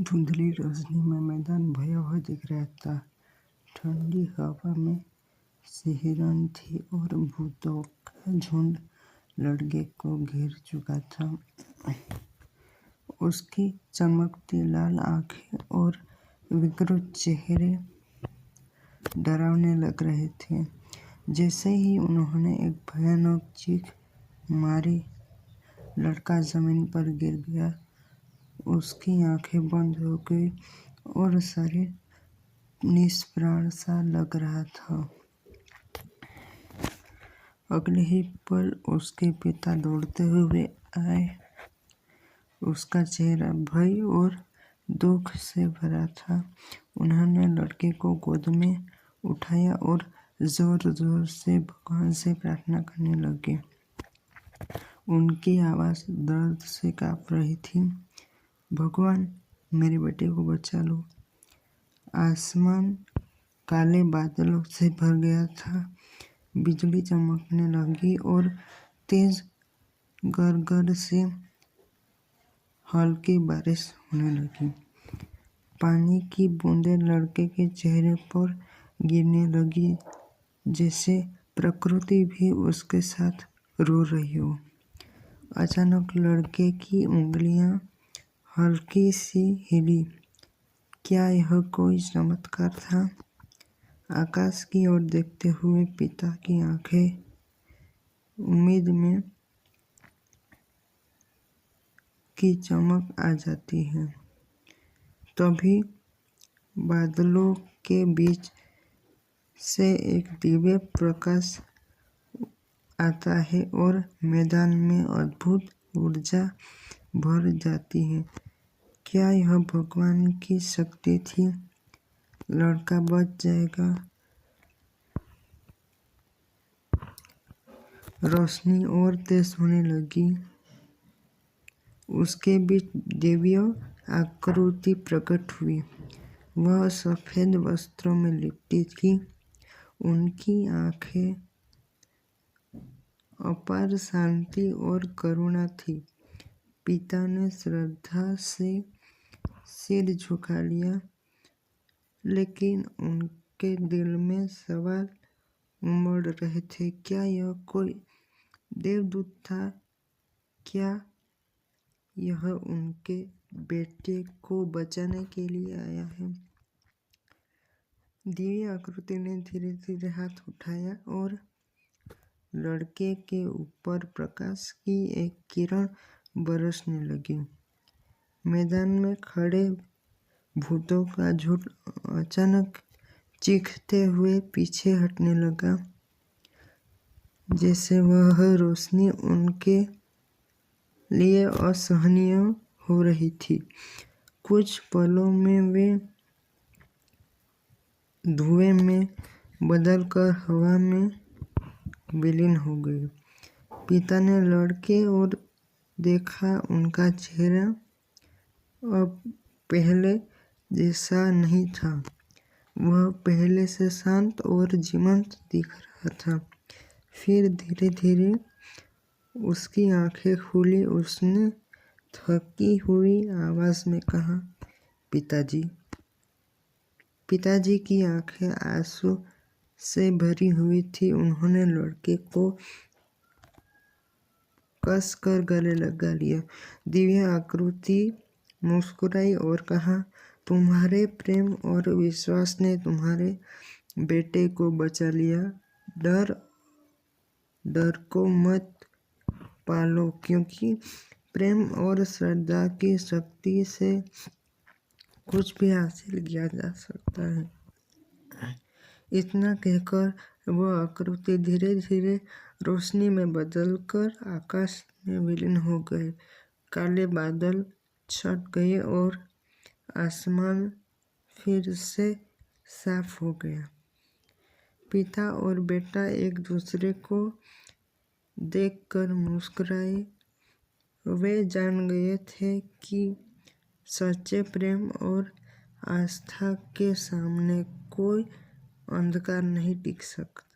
धुंधली रोशनी में मैदान भयावह दिख रहा था। ठंडी हवा में सिहरन थी और भूतों का झुंड लड़के को घेर चुका था। उसकी चमकती लाल आंखें और विकृत चेहरे डरावने लग रहे थे। जैसे ही उन्होंने एक भयानक चीख मारी, लड़का जमीन पर गिर गया। उसकी आंखें बंद हो गई और शरीर निष्प्राण सा लग रहा था। अगले ही पल उसके पिता दौड़ते हुए आए। उसका चेहरा भय और दुख से भरा था। उन्होंने लड़के को गोद में उठाया और जोर-जोर से भगवान से प्रार्थना करने लगे। उनकी आवाज़ दर्द से काँप रही थी। भगवान, मेरे बेटे को बचा लो। आसमान काले बादलों से भर गया था। बिजली चमकने लगी और तेज गरगड़ से हल्की बारिश होने लगी। पानी की बूंदें लड़के के चेहरे पर गिरने लगी, जैसे प्रकृति भी उसके साथ रो रही हो। अचानक लड़के की उंगलियां हल्की सी हिली। क्या यह कोई चमत्कार था? आकाश की ओर देखते हुए पिता की आंखें उम्मीद में की चमक आ जाती है। तभी बादलों के बीच से एक दिव्य प्रकाश आता है और मैदान में अद्भुत ऊर्जा भर जाती है। क्या यह भगवान की शक्ति थी? लड़का बच जाएगा। रोशनी और तेज होने लगी। उसके बीच दिव्य आकृति प्रकट हुई। वह सफेद वस्त्रों में लिपटी थी। उनकी आंखें अपार शांति और करुणा थी। पिता ने श्रद्धा से सिर झुका लिया, लेकिन उनके दिल में सवाल उमड़ रहे थे। क्या यह कोई देवदूत था? क्या यह उनके बेटे को बचाने के लिए आया है? दिव्य आकृति ने धीरे धीरे हाथ उठाया और लड़के के ऊपर प्रकाश की एक किरण बरसने लगी। मैदान में खड़े भूतों का झुंड अचानक चीखते हुए पीछे हटने लगा, जैसे वह रोशनी उनके लिए असहनीय हो रही थी। कुछ पलों में वे धुएं में बदलकर हवा में विलीन हो गए। पिता ने लड़के और देखा, उनका चेहरा अब पहले जैसा नहीं था। वह पहले से शांत और जीवंत दिख रहा था। फिर धीरे धीरे उसकी आंखें खुली। उसने थकी हुई आवाज में कहा, पिताजी। पिताजी की आंखें आंसू से भरी हुई थी। उन्होंने लड़के को कसकर गले लगा लिया। दिव्य आकृति मुस्कुराई और कहा, तुम्हारे प्रेम और विश्वास ने तुम्हारे बेटे को बचा लिया। डर को मत पालो, क्योंकि प्रेम और श्रद्धा की शक्ति से कुछ भी हासिल किया जा सकता है। इतना कहकर वह आकृति धीरे धीरे रोशनी में बदलकर आकाश में विलीन हो गए। काले बादल छट गए और आसमान फिर से साफ हो गया। पिता और बेटा एक दूसरे को देखकर मुस्कुराए। वे जान गए थे कि सच्चे प्रेम और आस्था के सामने कोई अंधकार नहीं टिक सकता।